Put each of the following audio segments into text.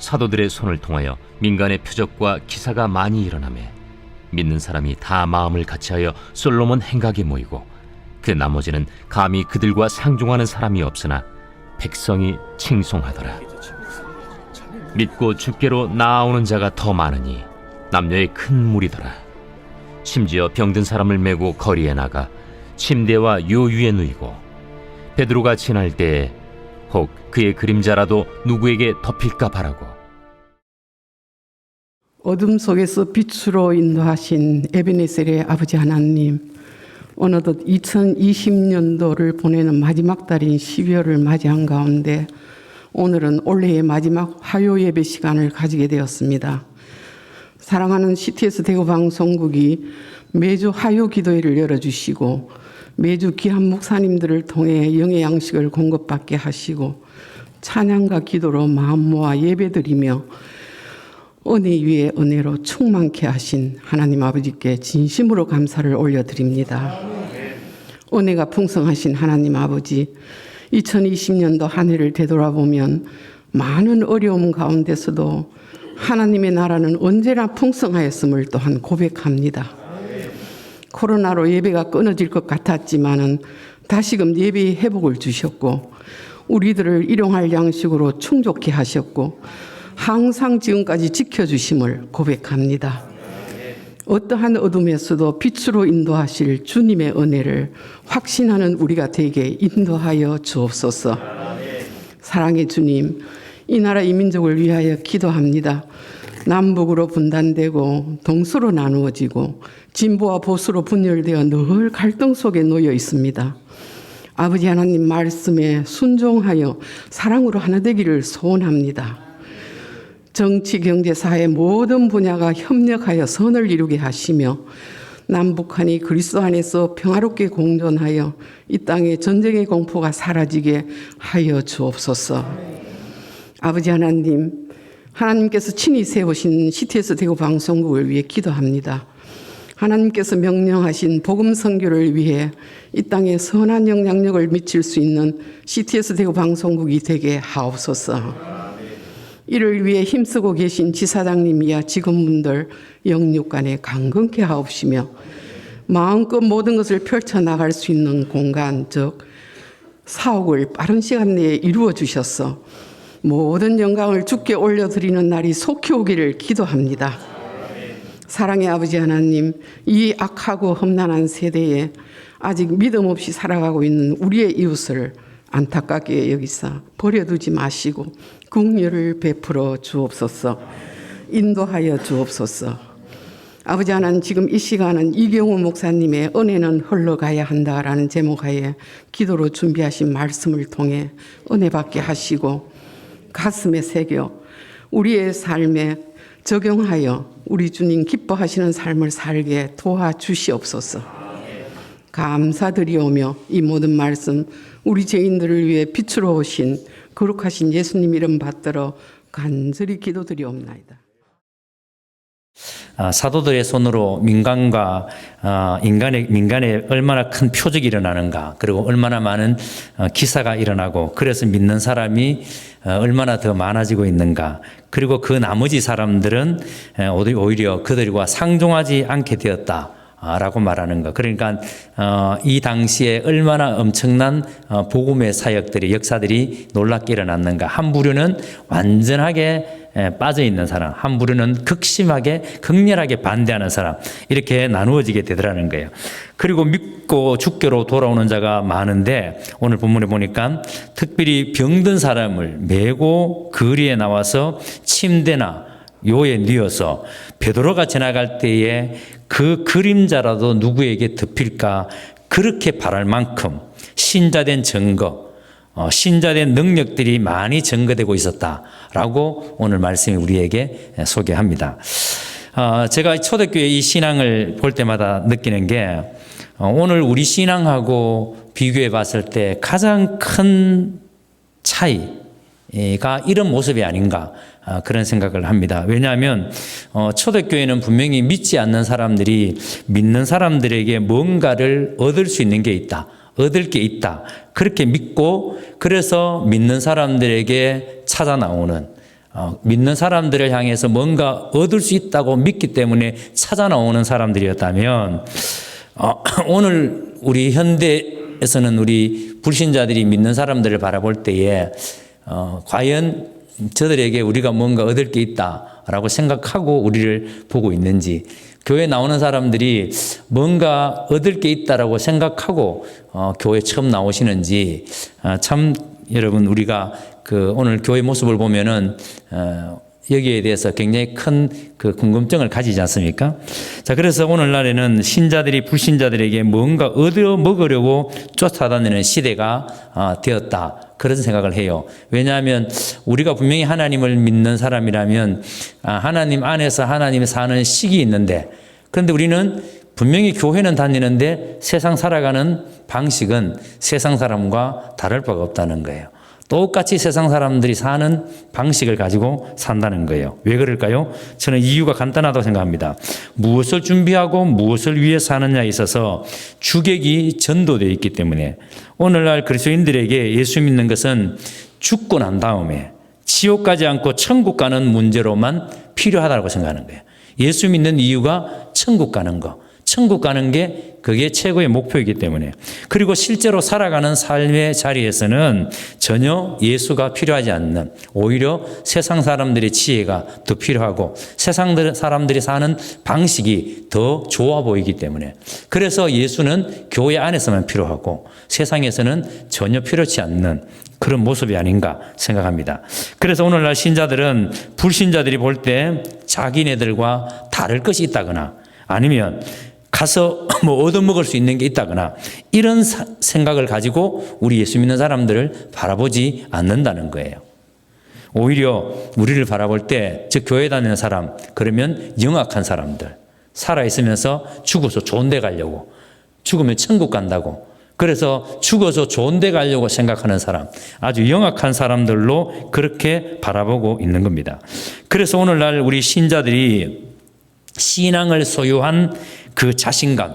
사도들의 손을 통하여 민간의 표적과 기사가 많이 일어나매 믿는 사람이 다 마음을 같이하여 솔로몬 행각에 모이고 그 나머지는 감히 그들과 상종하는 사람이 없으나 백성이 칭송하더라. 믿고 주께로 나아오는 자가 더 많으니 남녀의 큰 무리더라. 심지어 병든 사람을 메고 거리에 나가 침대와 요 위에 누이고 베드로가 지날 때에 혹 그의 그림자라도 누구에게 덮일까 바라고. 어둠 속에서 빛으로 인도하신 에베네셀의 아버지 하나님, 어느덧 2020년도를 보내는 마지막 달인 12월을 맞이한 가운데 오늘은 올해의 마지막 화요 예배 시간을 가지게 되었습니다. 사랑하는 CTS 대구 방송국이 매주 화요 기도회를 열어주시고 매주 귀한 목사님들을 통해 영의 양식을 공급받게 하시고 찬양과 기도로 마음 모아 예배드리며 은혜 위에 은혜로 충만케 하신 하나님 아버지께 진심으로 감사를 올려드립니다. 은혜가 풍성하신 하나님 아버지, 2020년도 한 해를 되돌아보면 많은 어려움 가운데서도 하나님의 나라는 언제나 풍성하였음을 또한 고백합니다. 코로나로 예배가 끊어질 것 같았지만은 다시금 예배의 회복을 주셨고 우리들을 일용할 양식으로 충족케 하셨고 항상 지금까지 지켜주심을 고백합니다. 어떠한 어둠에서도 빛으로 인도하실 주님의 은혜를 확신하는 우리가 되게 인도하여 주옵소서. 사랑의 주님, 이 나라 이 민족을 위하여 기도합니다. 남북으로 분단되고 동서로 나누어지고 진보와 보수로 분열되어 늘 갈등 속에 놓여 있습니다. 아버지 하나님 말씀에 순종하여 사랑으로 하나 되기를 소원합니다. 정치, 경제, 사회 모든 분야가 협력하여 선을 이루게 하시며 남북한이 그리스도 안에서 평화롭게 공존하여 이 땅에 전쟁의 공포가 사라지게 하여 주옵소서. 아버지 하나님, 하나님께서 친히 세우신 CTS 대구 방송국을 위해 기도합니다. 하나님께서 명령하신 복음 선교를 위해 이 땅에 선한 영향력을 미칠 수 있는 CTS 대구 방송국이 되게 하옵소서. 이를 위해 힘쓰고 계신 지사장님이야 직원분들 영육간에 강건케 하옵시며 마음껏 모든 것을 펼쳐나갈 수 있는 공간, 즉 사옥을 빠른 시간 내에 이루어 주셔서 모든 영광을 주께 올려드리는 날이 속히 오기를 기도합니다. 사랑의 아버지 하나님, 이 악하고 험난한 세대에 아직 믿음 없이 살아가고 있는 우리의 이웃을 안타깝게 여기사 버려두지 마시고 긍휼을 베풀어 주옵소서. 인도하여 주옵소서. 아버지 하나님, 지금 이 시간은 이경우 목사님의 은혜는 흘러가야 한다라는 제목하에 기도로 준비하신 말씀을 통해 은혜 받게 하시고 가슴에 새겨 우리의 삶에 적용하여 우리 주님 기뻐하시는 삶을 살게 도와주시옵소서. 감사드리오며 이 모든 말씀 우리 죄인들을 위해 빛으로 오신 거룩하신 예수님 이름 받들어 간절히 기도드리옵나이다. 사도들의 손으로 민간과 민간에 얼마나 큰 표적이 일어나는가, 그리고 얼마나 많은 기사가 일어나고, 그래서 믿는 사람이 얼마나 더 많아지고 있는가, 그리고 그 나머지 사람들은 오히려 그들과 상종하지 않게 되었다 라고 말하는 것. 그러니까 이 당시에 얼마나 엄청난 복음의 사역들이, 역사들이 놀랍게 일어났는가. 한 부류는 완전하게 빠져 있는 사람, 한 부류는 극심하게 극렬하게 반대하는 사람, 이렇게 나누어지게 되더라는 거예요. 그리고 믿고 주께로 돌아오는 자가 많은데, 오늘 본문에 보니까 특별히 병든 사람을 메고 거리에 나와서 침대나 요에 뉘어서 베드로가 지나갈 때에 그 그림자라도 누구에게 덮일까, 그렇게 바랄 만큼 신자된 증거, 신자된 능력들이 많이 증거되고 있었다라고 오늘 말씀이 우리에게 소개합니다. 제가 초대교회 이 신앙을 볼 때마다 느끼는 게, 오늘 우리 신앙하고 비교해 봤을 때 가장 큰 차이가 이런 모습이 아닌가, 그런 생각을 합니다. 왜냐하면 초대교회는 분명히 믿지 않는 사람들이 믿는 사람들에게 뭔가를 얻을 수 있는 게 있다, 얻을 게 있다, 그렇게 믿고, 그래서 믿는 사람들에게 찾아 나오는, 믿는 사람들을 향해서 뭔가 얻을 수 있다고 믿기 때문에 찾아 나오는 사람들이었다면 오늘 우리 현대에서는 우리 불신자들이 믿는 사람들을 바라볼 때에 과연 저들에게 우리가 뭔가 얻을 게 있다라고 생각하고 우리를 보고 있는지, 교회 나오는 사람들이 뭔가 얻을 게 있다라고 생각하고 교회 처음 나오시는지, 참 여러분 우리가 오늘 교회 모습을 보면은 여기에 대해서 굉장히 큰 궁금증을 가지지 않습니까? 자, 그래서 오늘날에는 신자들이 불신자들에게 뭔가 얻어 먹으려고 쫓아다니는 시대가 되었다, 그런 생각을 해요. 왜냐하면 우리가 분명히 하나님을 믿는 사람이라면 하나님 안에서 하나님이 사는 식이 있는데, 그런데 우리는 분명히 교회는 다니는데 세상 살아가는 방식은 세상 사람과 다를 바가 없다는 거예요. 똑같이 세상 사람들이 사는 방식을 가지고 산다는 거예요. 왜 그럴까요? 저는 이유가 간단하다고 생각합니다. 무엇을 준비하고 무엇을 위해 사느냐에 있어서 주객이 전도되어 있기 때문에, 오늘날 그리스도인들에게 예수 믿는 것은 죽고 난 다음에 지옥 가지 않고 천국 가는 문제로만 필요하다고 생각하는 거예요. 예수 믿는 이유가 천국 가는 거, 천국 가는 게 그게 최고의 목표이기 때문에. 그리고 실제로 살아가는 삶의 자리에서는 전혀 예수가 필요하지 않는, 오히려 세상 사람들의 지혜가 더 필요하고 세상 사람들이 사는 방식이 더 좋아 보이기 때문에, 그래서 예수는 교회 안에서만 필요하고 세상에서는 전혀 필요치 않는 그런 모습이 아닌가 생각합니다. 그래서 오늘날 신자들은 불신자들이 볼 때 자기네들과 다를 것이 있다거나 아니면 가서 뭐 얻어먹을 수 있는 게 있다거나 이런 생각을 가지고 우리 예수 믿는 사람들을 바라보지 않는다는 거예요. 오히려 우리를 바라볼 때, 즉 교회 다니는 사람, 그러면 영악한 사람들, 살아있으면서 죽어서 좋은 데 가려고, 죽으면 천국 간다고, 그래서 죽어서 좋은 데 가려고 생각하는 사람, 아주 영악한 사람들로 그렇게 바라보고 있는 겁니다. 그래서 오늘날 우리 신자들이 신앙을 소유한 그 자신감,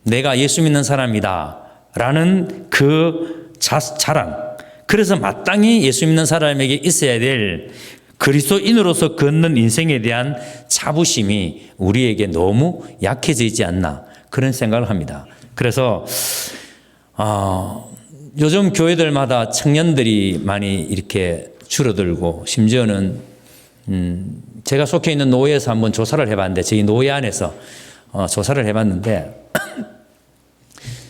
내가 예수 믿는 사람이다 라는 그 자랑, 그래서 마땅히 예수 믿는 사람에게 있어야 될 그리스도인으로서 걷는 인생에 대한 자부심이 우리에게 너무 약해져 있지 않나, 그런 생각을 합니다. 그래서 요즘 교회들마다 청년들이 많이 이렇게 줄어들고, 심지어는 제가 속해 있는 노예에서 한번 조사를 해봤는데, 저희 노예 안에서 조사를 해봤는데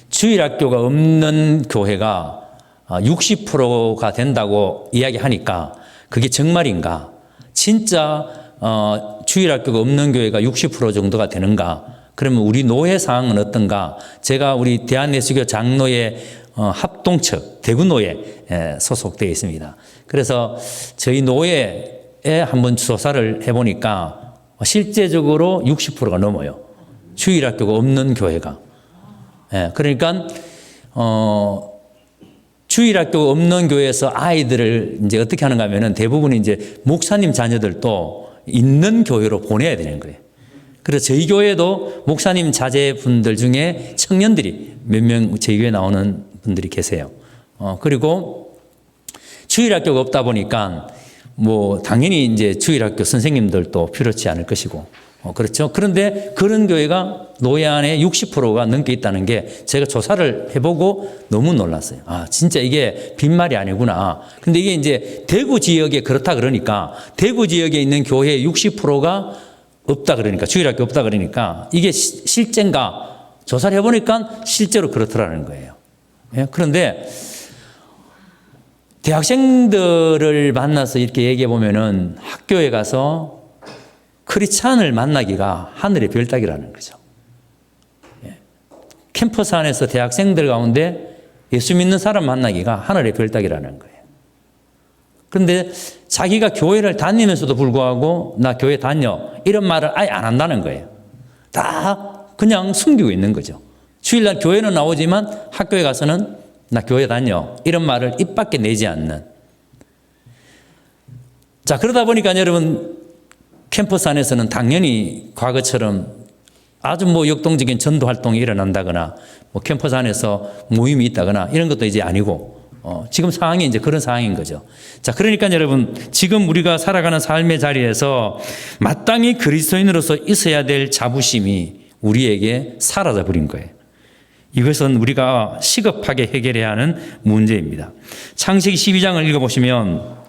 주일학교가 없는 교회가 60%가 된다고 이야기하니까 그게 정말인가? 진짜 주일학교가 없는 교회가 60% 정도가 되는가? 그러면 우리 노예 상황은 어떤가? 제가 우리 대한예수교 장로회 합동측 대구노예에 소속되어 있습니다. 그래서 저희 노예에 한번 조사를 해보니까 실제적으로 60%가 넘어요. 주일학교가 없는 교회가. 그러니까 주일학교가 없는 교회에서 아이들을 이제 어떻게 하는가 하면은 대부분 이제 목사님 자녀들도 있는 교회로 보내야 되는 거예요. 그래서 저희 교회도 목사님 자제분들 중에 청년들이 몇 명 저희 교회에 나오는 분들이 계세요. 그리고 주일학교가 없다 보니까 뭐 당연히 이제 주일학교 선생님들도 필요치 않을 것이고, 그렇죠. 그런데 그런 교회가 노예 안에 60%가 넘게 있다는 게 제가 조사를 해보고 너무 놀랐어요. 아, 진짜 이게 빈말이 아니구나. 근데 이게 이제 대구 지역에 그렇다 그러니까, 대구 지역에 있는 교회 60%가 없다 그러니까, 주일학교 없다 그러니까 이게 실제인가 조사를 해보니까 실제로 그렇더라는 거예요. 그런데 대학생들을 만나서 이렇게 얘기해 보면은 학교에 가서 크리스찬을 만나기가 하늘의 별 따기라는 거죠. 캠퍼스 안에서 대학생들 가운데 예수 믿는 사람 만나기가 하늘의 별 따기라는 거예요. 그런데 자기가 교회를 다니면서도 불구하고 나 교회 다녀 이런 말을 아예 안 한다는 거예요. 다 그냥 숨기고 있는 거죠. 주일날 교회는 나오지만 학교에 가서는 나 교회 다녀 이런 말을 입 밖에 내지 않는. 자, 그러다 보니까 여러분 캠퍼스 안에서는 당연히 과거처럼 아주 뭐 역동적인 전도 활동이 일어난다거나 뭐 캠퍼스 안에서 모임이 있다거나 이런 것도 이제 아니고, 지금 상황이 이제 그런 상황인 거죠. 자, 그러니까 여러분, 지금 우리가 살아가는 삶의 자리에서 마땅히 그리스도인으로서 있어야 될 자부심이 우리에게 사라져 버린 거예요. 이것은 우리가 시급하게 해결해야 하는 문제입니다. 창세기 12장을 읽어보시면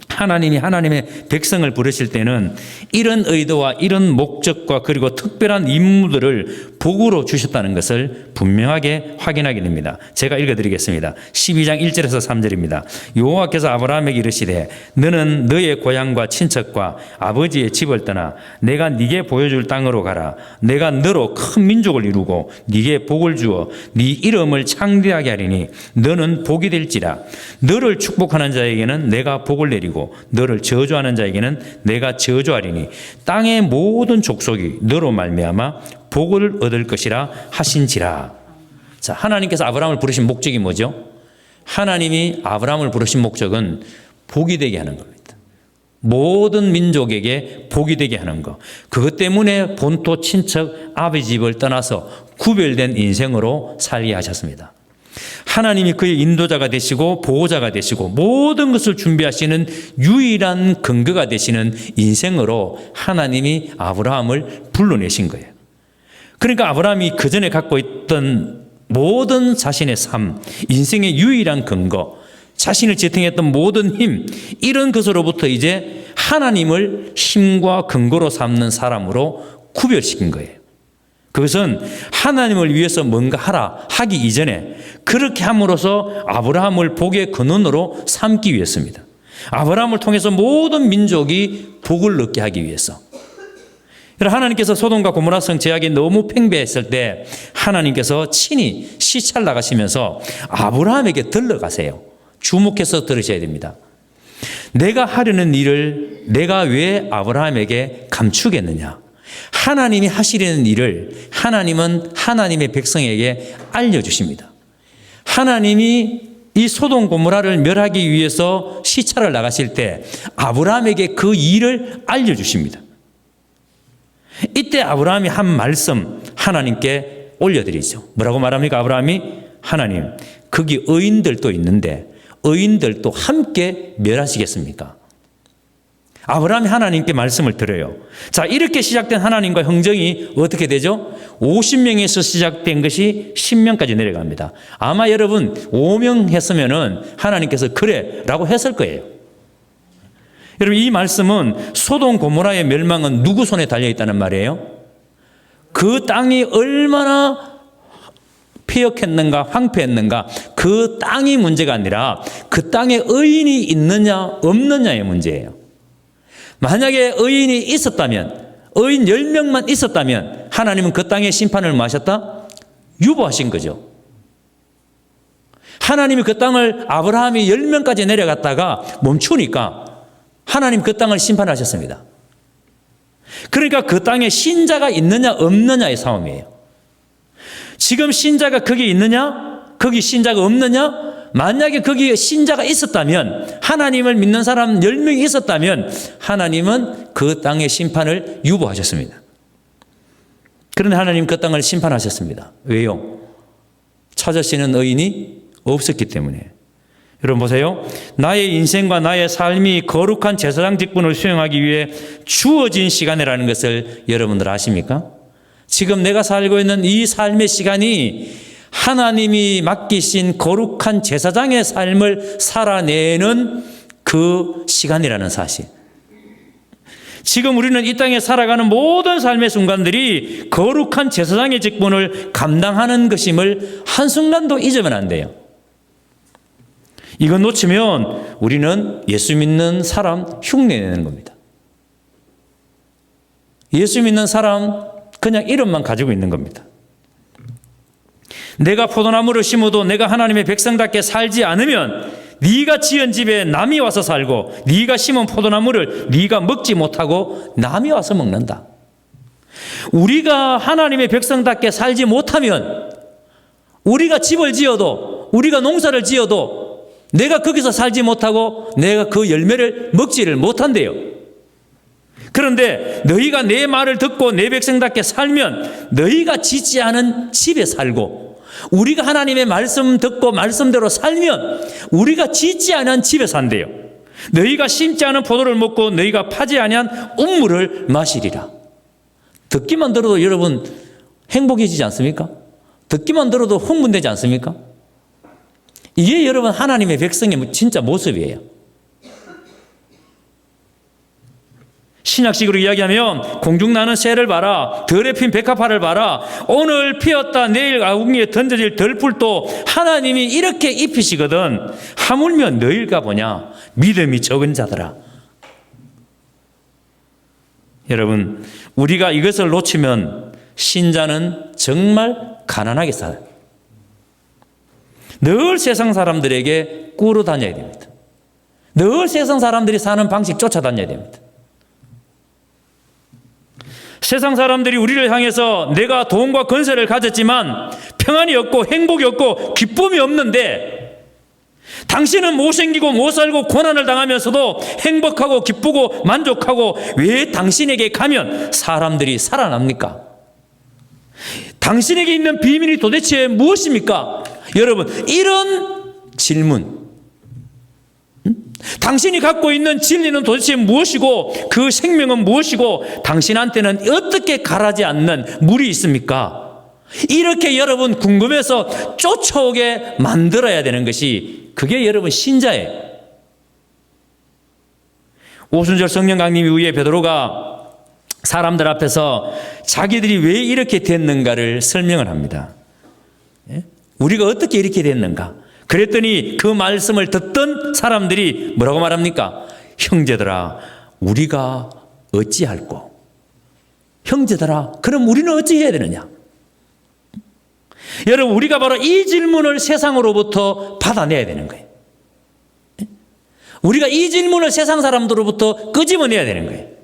하나님이 하나님의 백성을 부르실 때는 이런 의도와 이런 목적과 그리고 특별한 임무들을 복으로 주셨다는 것을 분명하게 확인하게 됩니다. 제가 읽어드리겠습니다. 12장 1절에서 3절입니다. 여호와께서 아브라함에게 이르시되 너는 너의 고향과 친척과 아버지의 집을 떠나 내가 네게 보여줄 땅으로 가라. 내가 너로 큰 민족을 이루고 네게 복을 주어 네 이름을 창대하게 하리니 너는 복이 될지라. 너를 축복하는 자에게는 내가 복을 내리고 너를 저주하는 자에게는 내가 저주하리니 땅의 모든 족속이 너로 말미암아 복을 얻을 것이라 하신지라. 자, 하나님께서 아브라함을 부르신 목적이 뭐죠? 하나님이 아브라함을 부르신 목적은 복이 되게 하는 겁니다. 모든 민족에게 복이 되게 하는 것. 그것 때문에 본토 친척 아버지 집을 떠나서 구별된 인생으로 살게 하셨습니다. 하나님이 그의 인도자가 되시고 보호자가 되시고 모든 것을 준비하시는 유일한 근거가 되시는 인생으로 하나님이 아브라함을 불러내신 거예요. 그러니까 아브라함이 그전에 갖고 있던 모든 자신의 삶, 인생의 유일한 근거, 자신을 지탱했던 모든 힘, 이런 것으로부터 이제 하나님을 힘과 근거로 삼는 사람으로 구별시킨 거예요. 그것은 하나님을 위해서 뭔가 하기 이전에 그렇게 함으로써 아브라함을 복의 근원으로 삼기 위해서입니다. 아브라함을 통해서 모든 민족이 복을 얻게 하기 위해서. 하나님께서 소돔과 고모라 성 죄악이 너무 팽배했을 때 하나님께서 친히 시찰 나가시면서 아브라함에게 들러가세요. 주목해서 들으셔야 됩니다. 내가 하려는 일을 내가 왜 아브라함에게 감추겠느냐? 하나님이 하시려는 일을 하나님은 하나님의 백성에게 알려주십니다. 하나님이 이 소돔 고모라를 멸하기 위해서 시찰을 나가실 때 아브라함에게 그 일을 알려주십니다. 이때 아브라함이 한 말씀 하나님께 올려드리죠. 뭐라고 말합니까? 아브라함이 하나님, 거기 의인들도 있는데 의인들도 함께 멸하시겠습니까? 아브라함이 하나님께 말씀을 드려요. 자, 이렇게 시작된 하나님과 형정이 어떻게 되죠? 50명에서 시작된 것이 10명까지 내려갑니다. 아마 여러분 5명 했으면은 하나님께서 그래 라고 했을 거예요. 여러분, 이 말씀은 소돔 고모라의 멸망은 누구 손에 달려있다는 말이에요? 그 땅이 얼마나 폐역했는가 황폐했는가, 그 땅이 문제가 아니라 그 땅에 의인이 있느냐 없느냐의 문제예요. 만약에 의인이 있었다면, 의인 10명만 있었다면 하나님은 그 땅에 심판을 뭐 하셨다? 유보하신 거죠. 하나님이 그 땅을 아브라함이 10명까지 내려갔다가 멈추니까 하나님 그 땅을 심판하셨습니다. 그러니까 그 땅에 신자가 있느냐 없느냐의 싸움이에요. 지금 신자가 거기 있느냐? 거기 신자가 없느냐? 만약에 거기에 신자가 있었다면, 하나님을 믿는 사람 10명이 있었다면 하나님은 그 땅의 심판을 유보하셨습니다. 그런데 하나님 그 땅을 심판하셨습니다. 왜요? 찾으시는 의인이 없었기 때문에. 여러분 보세요. 나의 인생과 나의 삶이 거룩한 제사장 직분을 수행하기 위해 주어진 시간이라는 것을 여러분들 아십니까? 지금 내가 살고 있는 이 삶의 시간이 하나님이 맡기신 거룩한 제사장의 삶을 살아내는 그 시간이라는 사실. 지금 우리는 이 땅에 살아가는 모든 삶의 순간들이 거룩한 제사장의 직분을 감당하는 것임을 한순간도 잊으면 안 돼요. 이건 놓치면 우리는 예수 믿는 사람 흉내내는 겁니다. 예수 믿는 사람 그냥 이름만 가지고 있는 겁니다. 내가 포도나무를 심어도 내가 하나님의 백성답게 살지 않으면 네가 지은 집에 남이 와서 살고 네가 심은 포도나무를 네가 먹지 못하고 남이 와서 먹는다. 우리가 하나님의 백성답게 살지 못하면 우리가 집을 지어도 우리가 농사를 지어도 내가 거기서 살지 못하고 내가 그 열매를 먹지를 못한대요. 그런데 너희가 내 말을 듣고 내 백성답게 살면 너희가 짓지 않은 집에 살고 우리가 하나님의 말씀 듣고 말씀대로 살면 우리가 짓지 않은 집에 산대요. 너희가 심지 않은 포도를 먹고 너희가 파지 아니한 운물을 마시리라. 듣기만 들어도 여러분 행복해지지 않습니까? 듣기만 들어도 흥분되지 않습니까? 이게 여러분 하나님의 백성의 진짜 모습이에요. 신약식으로 이야기하면 공중나는 새를 봐라, 들에 핀 백합화를 봐라, 오늘 피었다 내일 아궁이에 던져질 들풀도 하나님이 이렇게 입히시거든. 하물며 너희가 보냐 믿음이 적은 자들아. 여러분, 우리가 이것을 놓치면 신자는 정말 가난하게 살아요. 늘 세상 사람들에게 꾸러 다녀야 됩니다. 늘 세상 사람들이 사는 방식 쫓아다녀야 됩니다. 세상 사람들이 우리를 향해서 내가 돈과 건설을 가졌지만 평안이 없고 행복이 없고 기쁨이 없는데 당신은 못생기고 못살고 고난을 당하면서도 행복하고 기쁘고 만족하고 왜 당신에게 가면 사람들이 살아납니까? 당신에게 있는 비밀이 도대체 무엇입니까? 여러분, 이런 질문, 당신이 갖고 있는 진리는 도대체 무엇이고 그 생명은 무엇이고 당신한테는 어떻게 가라지 않는 물이 있습니까? 이렇게 여러분 궁금해서 쫓아오게 만들어야 되는 것이 그게 여러분 신자예요. 오순절 성령 강림 이후에 베드로가 사람들 앞에서 자기들이 왜 이렇게 됐는가를 설명을 합니다. 우리가 어떻게 이렇게 됐는가? 그랬더니 그 말씀을 듣던 사람들이 뭐라고 말합니까? 형제들아, 우리가 어찌할꼬? 형제들아, 그럼 우리는 어찌 해야 되느냐? 여러분, 우리가 바로 이 질문을 세상으로부터 받아내야 되는 거예요. 우리가 이 질문을 세상 사람들로부터 끄집어내야 되는 거예요.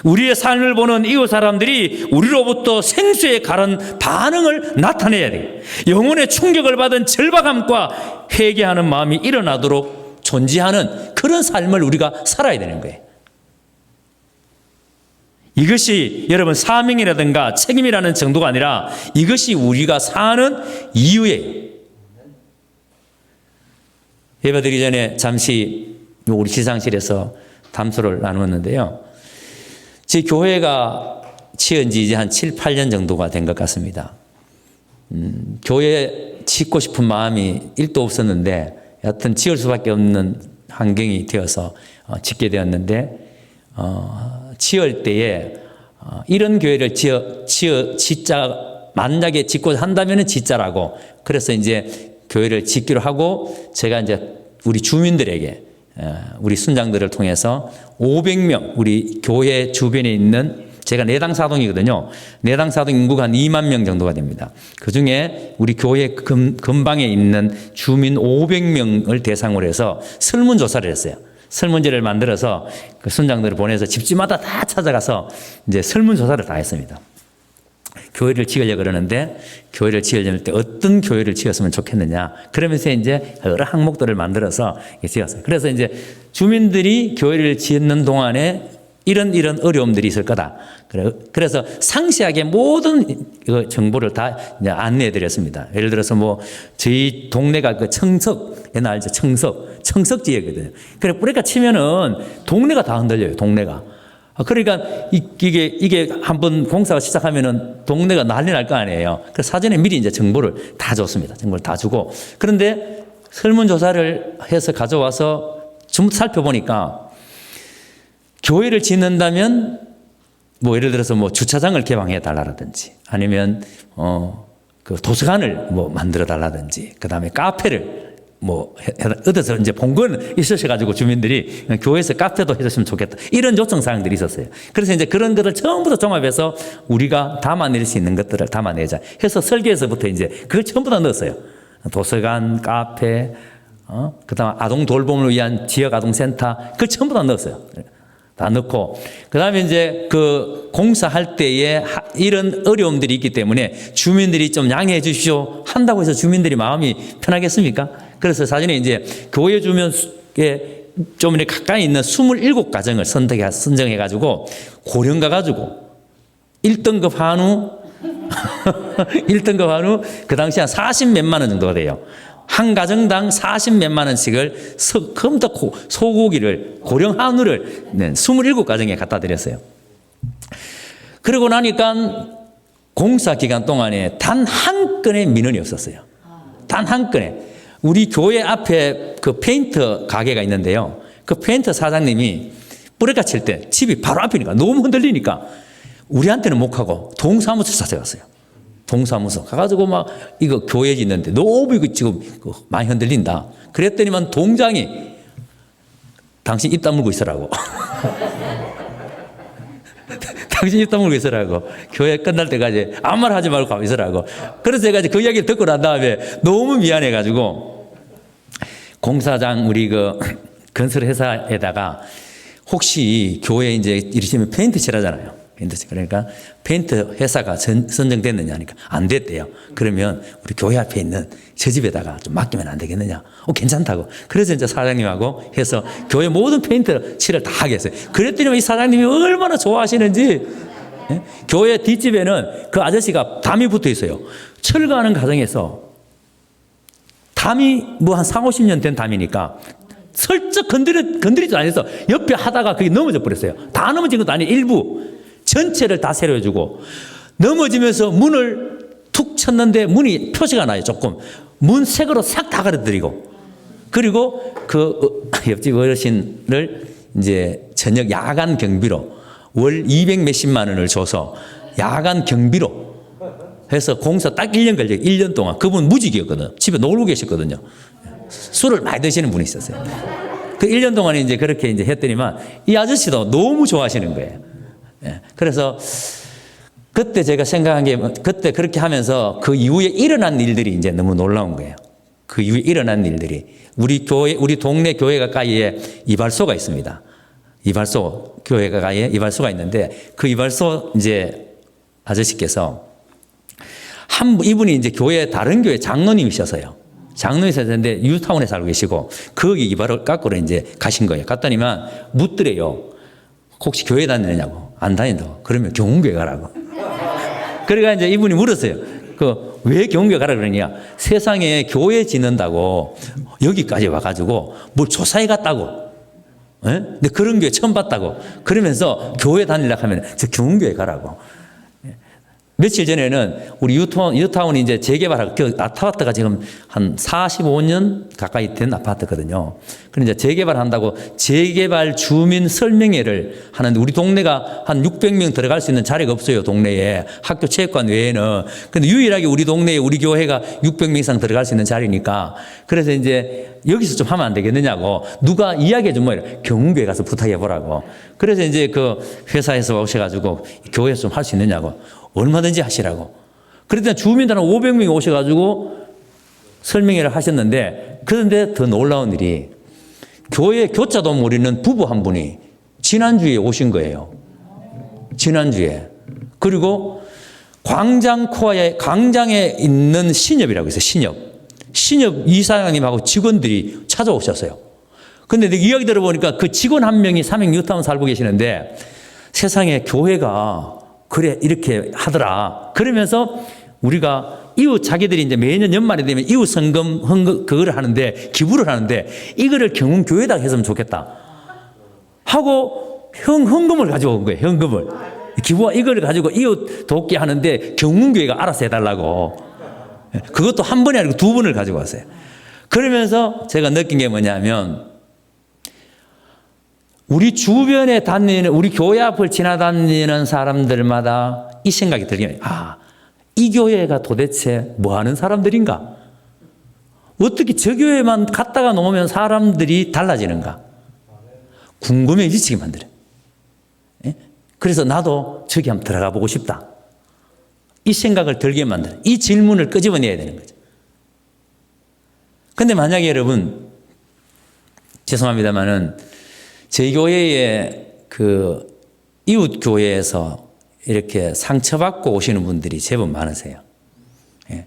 우리의 삶을 보는 이웃 사람들이 우리로부터 생수에 가른 반응을 나타내야 돼요. 영혼의 충격을 받은 절박함과 회개하는 마음이 일어나도록 존재하는 그런 삶을 우리가 살아야 되는 거예요. 이것이 여러분 사명이라든가 책임이라는 정도가 아니라 이것이 우리가 사는 이유예요. 예배드리기 전에 잠시 우리 시상실에서 담소를 나누었는데요. 제 교회가 지은 지 이제 한 7, 8년 정도가 된 것 같습니다. 교회 짓고 싶은 마음이 1도 없었는데 여하튼 지을 수밖에 없는 환경이 되어서 짓게 되었는데 지을 때에 이런 교회를 짓자 만약에 짓고 한다면 짓자라고 그래서 이제 교회를 짓기로 하고 제가 이제 우리 주민들에게 우리 순장들을 통해서 500명 우리 교회 주변에 있는 제가 내당 사동이거든요. 내당 사동 인구가 한 2만 명 정도가 됩니다. 그중에 우리 교회 근방에 있는 주민 500명을 대상으로 해서 설문조사를 했어요. 설문지를 만들어서 그 순장들을 보내서 집집마다 다 찾아가서 이제 설문조사를 다 했습니다. 교회를 지으려고 그러는데 교회를 지으려면 때 어떤 교회를 지었으면 좋겠느냐. 그러면서 이제 여러 항목들을 만들어서 지었어요. 그래서 이제 주민들이 교회를 짓는 동안에 이런 어려움들이 있을 거다. 그래서 상세하게 모든 정보를 다 안내해 드렸습니다. 예를 들어서 뭐 저희 동네가 그 청석, 옛날 알죠? 청석지역이거든요. 그래 뿌리가 치면은 동네가 다 흔들려요. 동네가. 그러니까 이게 한번 공사가 시작하면은 동네가 난리 날 거 아니에요. 그래서 사전에 미리 이제 정보를 다 줬습니다. 정보를 다 주고. 그런데 설문조사를 해서 가져와서 전부 살펴보니까 교회를 짓는다면 뭐 예를 들어서 뭐 주차장을 개방해 달라든지 아니면 그 도서관을 뭐 만들어 달라든지 그다음에 카페를 뭐 얻어서 이제 본 건 있으셔가지고 주민들이 교회에서 카페도 해줬으면 좋겠다 이런 요청 사항들이 있었어요. 그래서 이제 그런 것을 전부 다 종합해서 우리가 담아낼 수 있는 것들을 담아내자 해서 설계에서부터 이제 그걸 전부 다 넣었어요. 도서관, 카페, 그다음 아동 돌봄을 위한 지역 아동센터 그걸 전부 다 넣었어요. 다 넣고 그다음에 이제 그 공사할 때에 이런 어려움들이 있기 때문에 주민들이 좀 양해해 주십시오 한다고 해서 주민들이 마음이 편하겠습니까? 그래서 사전에 이제 교회 주변에 좀 이렇게 가까이 있는 27가정을 선정해 가지고 고령 가가지고 1등급 한우 1등급 한우 그 당시 한 40몇만 원 정도가 돼요. 한 가정당 40몇만 원씩을 컴퓨터 소고기를 고령 한우를 27가정에 갖다 드렸어요. 그러고 나니까 공사 기간 동안에 단 한 건의 민원이 없었어요. 단 한 건의. 우리 교회 앞에 그 페인트 가게가 있는데요. 그 페인트 사장님이 뿌레가 칠 때 집이 바로 앞이니까 너무 흔들리니까 우리한테는 못 하고 동사무소 찾아갔어요. 동사무소 가가지고 막 이거 교회 짓는데 너무 이거 지금 많이 흔들린다. 그랬더니만 동장이 당신 입 다물고 있으라고. 당신 입 다물고 있으라고. 교회 끝날 때까지 아무 말 하지 말고 가만히 있으라고. 그래서 제가 그 이야기를 듣고 난 다음에 너무 미안해가지고 공사장 우리 그 건설회사에다가 혹시 교회 이제 이러시면 페인트 칠하잖아요. 그러니까 페인트 회사가 선정됐느냐 하니까 안 됐대요. 그러면 우리 교회 앞에 있는 저 집에다가 좀 맡기면 안 되겠느냐. 괜찮다고. 그래서 이제 사장님하고 해서 교회 모든 페인트 칠을 다 하게 했어요. 그랬더니 이 사장님이 얼마나 좋아하시는지. 예? 교회 뒷집에는 그 아저씨가 담이 붙어 있어요. 철거하는 과정에서 담이 뭐 한 40-50년 된 담이니까 슬쩍 건드리지도 않아서 옆에 하다가 그게 넘어져 버렸어요. 다 넘어진 것도 아니에요. 일부. 전체를 다 새로 해주고 넘어지면서 문을 툭 쳤는데 문이 표시가 나요. 조금 문 색으로 싹 다 가려드리고 그리고 그 옆집 어르신을 이제 저녁 야간 경비로 월 200 몇십만 원을 줘서 야간 경비로 해서 공사 딱 1년 걸려요. 1년 동안 그분 무직이었거든요. 집에 놀고 계셨거든요. 술을 많이 드시는 분이 있었어요. 그 1년 동안 이제 그렇게 이제 했더니만 이 아저씨도 너무 좋아하시는 거예요. 예. 그래서 그때 제가 생각한 게 그때 그렇게 하면서 그 이후에 일어난 일들이 이제 너무 놀라운 거예요. 그 이후에 일어난 일들이 우리 교회, 우리 동네 교회 가까이에 이발소가 있습니다. 이발소 교회 가까이에 이발소가 있는데 그 이발소 이제 아저씨께서 이분이 이제 교회 다른 교회 장로님이셔서요. 장로님이셨는데 뉴타운에 살고 계시고 거기 이발을 깎으러 이제 가신 거예요. 갔더니만 묻더래요. 혹시 교회 다니느냐고. 안 다닌다고. 그러면 경운교회 가라고. 그러니까 이제 이분이 물었어요. 왜 경운교회 가라 그러냐. 세상에 교회 짓는다고 여기까지 와가지고 뭘 조사해 갔다고. 예? 근데 그런 교회 처음 봤다고. 그러면서 교회 다니려고 하면 저 경운교회 가라고. 며칠 전에는 우리 유타운이 이제 재개발하고 그 아파트가 지금 한 45년 가까이 된 아파트거든요. 그런데 이제 재개발한다고 재개발 주민 설명회를 하는데 우리 동네가 한 600명 들어갈 수 있는 자리가 없어요. 동네에 학교 체육관 외에는. 근데 유일하게 우리 동네에 우리 교회가 600명 이상 들어갈 수 있는 자리니까 그래서 이제 여기서 좀 하면 안 되겠느냐고 누가 이야기해 주면 뭐예요? 경운교회 가서 부탁해 보라고. 그래서 이제 그 회사에서 오셔가지고 교회에서 좀 할 수 있느냐고. 얼마든지 하시라고. 그랬더니 주민들 한 500명이 오셔가지고 설명회를 하셨는데 그런데 더 놀라운 일이 교회 교자도 모르는 부부 한 분이 지난주에 오신 거예요. 지난주에. 그리고 광장에 있는 신협이라고 있어요. 신협 이사장님하고 직원들이 찾아오셨어요. 근데 내가 이야기 들어보니까 그 직원 한 명이 삼행 뉴타운 살고 계시는데 세상에 교회가 그래 이렇게 하더라. 그러면서 우리가 이웃 자기들이 이제 매년 연말에 되면 이웃 성금 그거를 하는데 기부를 하는데 이거를 경운교회에다 했으면 좋겠다 하고 현금을 가지고 온 거예요. 현금을 기부와 이걸 가지고 이웃 돕게 하는데 경운교회가 알아서 해달라고. 그것도 한 번이 아니고 두 번을 가지고 왔어요. 그러면서 제가 느낀 게 뭐냐면 우리 주변에 다니는 우리 교회 앞을 지나다니는 사람들마다 이 생각이 들게 이 교회가 도대체 뭐 하는 사람들인가? 어떻게 저 교회만 갔다가 놓으면 사람들이 달라지는가? 궁금해지게 만들어요. 예? 그래서 나도 저기 한번 들어가 보고 싶다. 이 생각을 들게 만들어요. 이 질문을 끄집어내야 되는 거죠. 근데 만약에 여러분 죄송합니다만은 저희 교회에 그 이웃 교회에서 이렇게 상처받고 오시는 분들이 제법 많으세요. 예.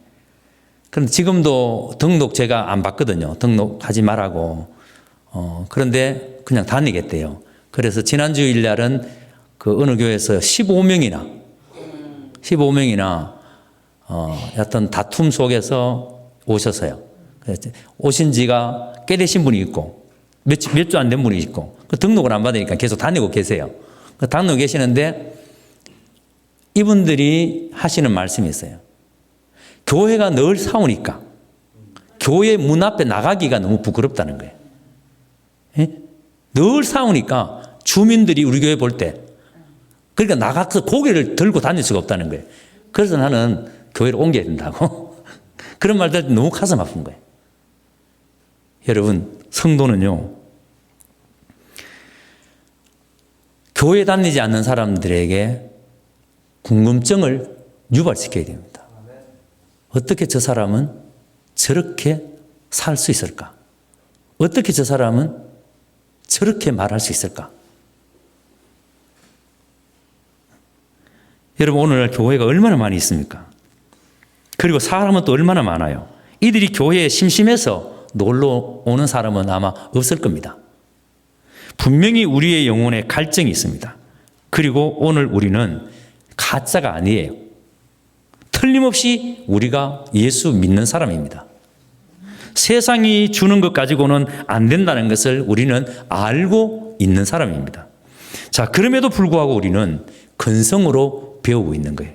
그런데 지금도 등록 제가 안 받거든요. 등록하지 말라고. 그런데 그냥 다니겠대요. 그래서 지난 주일 날은 그 어느 교회에서 15명이나 어떤 다툼 속에서 오셨어요. 오신 지가 꽤 되신 분이 있고 몇 주 안 된 분이 있고 그 등록을 안 받으니까 계속 다니고 계세요. 그 다니고 계시는데 이분들이 하시는 말씀이 있어요. 교회가 늘 싸우니까 교회 문 앞에 나가기가 너무 부끄럽다는 거예요. 예? 늘 싸우니까 주민들이 우리 교회 볼 때 그러니까 나가서 고개를 들고 다닐 수가 없다는 거예요. 그래서 나는 교회를 옮겨야 된다고. 그런 말들 너무 가슴 아픈 거예요. 여러분, 성도는요, 교회 다니지 않는 사람들에게 궁금증을 유발시켜야 됩니다. 어떻게 저 사람은 저렇게 살 수 있을까? 어떻게 저 사람은 저렇게 말할 수 있을까? 여러분, 오늘날 교회가 얼마나 많이 있습니까? 그리고 사람은 또 얼마나 많아요. 이들이 교회에 심심해서 놀러 오는 사람은 아마 없을 겁니다. 분명히 우리의 영혼에 갈증이 있습니다. 그리고 오늘 우리는 가짜가 아니에요. 틀림없이 우리가 예수 믿는 사람입니다. 세상이 주는 것 가지고는 안 된다는 것을 우리는 알고 있는 사람입니다. 자, 그럼에도 불구하고 우리는 근성으로 배우고 있는 거예요.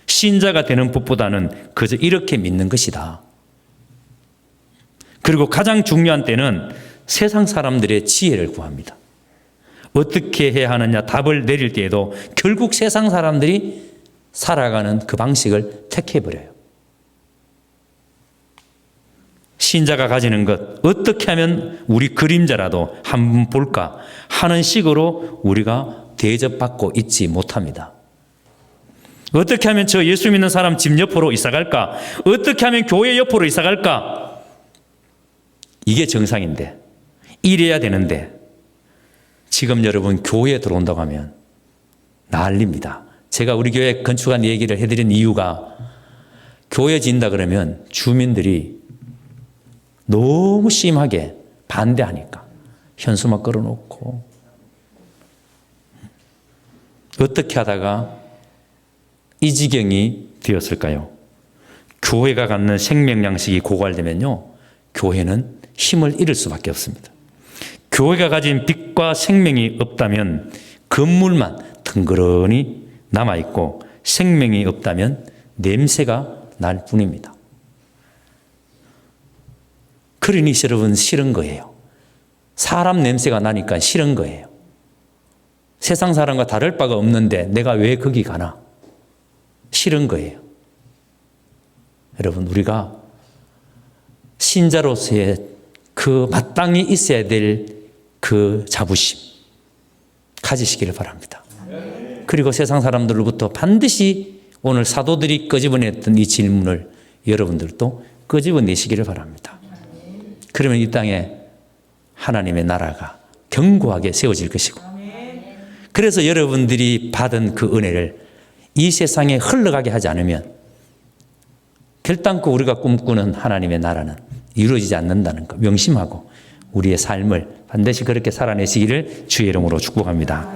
신자가 되는 법보다는 그저 이렇게 믿는 것이다. 그리고 가장 중요한 때는 세상 사람들의 지혜를 구합니다. 어떻게 해야 하느냐 답을 내릴 때에도 결국 세상 사람들이 살아가는 그 방식을 택해버려요. 신자가 가지는 것, 어떻게 하면 우리 그림자라도 한번 볼까 하는 식으로 우리가 대접받고 있지 못합니다. 어떻게 하면 저 예수 믿는 사람 집 옆으로 이사갈까? 어떻게 하면 교회 옆으로 이사갈까? 이게 정상인데, 이래야 되는데, 지금 여러분 교회에 들어온다고 하면 난립니다. 제가 우리 교회 건축한 얘기를 해드린 이유가 교회 짓는다 그러면 주민들이 너무 심하게 반대하니까 현수막 걸어놓고 어떻게 하다가 이 지경이 되었을까요? 교회가 갖는 생명 양식이 고갈되면요, 교회는 힘을 잃을 수밖에 없습니다. 교회가 가진 빛과 생명이 없다면 건물만 덩그러니 남아있고 생명이 없다면 냄새가 날 뿐입니다. 그러니 여러분 싫은 거예요. 사람 냄새가 나니까 싫은 거예요. 세상 사람과 다를 바가 없는데 내가 왜 거기 가나? 싫은 거예요. 여러분, 우리가 신자로서의 그 마땅히 있어야 될 그 자부심 가지시기를 바랍니다. 그리고 세상 사람들로부터 반드시 오늘 사도들이 끄집어냈던 이 질문을 여러분들도 끄집어내시기를 바랍니다. 그러면 이 땅에 하나님의 나라가 견고하게 세워질 것이고, 그래서 여러분들이 받은 그 은혜를 이 세상에 흘러가게 하지 않으면 결단코 우리가 꿈꾸는 하나님의 나라는 이루어지지 않는다는 거 명심하고 우리의 삶을 반드시 그렇게 살아내시기를 주의 이름으로 축복합니다.